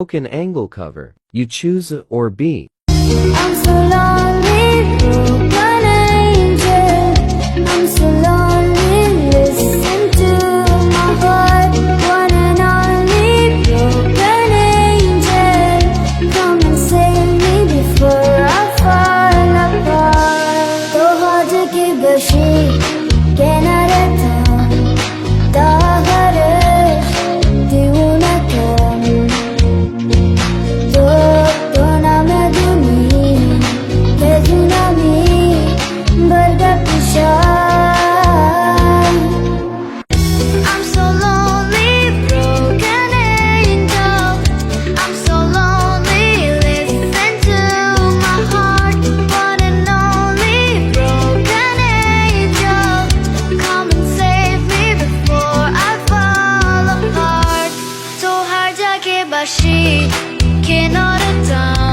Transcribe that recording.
Broken angle cover. You choose A or B. I'm so lonely, broken angel. I'm so lonely, listen to my heart. One and only broken angel. Come and save me before I fall apart. तो हज की बशी के न रहता दाहर दीवाना तुम तो ना मैं दुनी के जुनामी बरगा पिशा I'm so lonely, broken angel. I'm so lonely, listen to my heart. One and only broken angel. Come and save me before I fall apart. So hard to get by she cannot have done.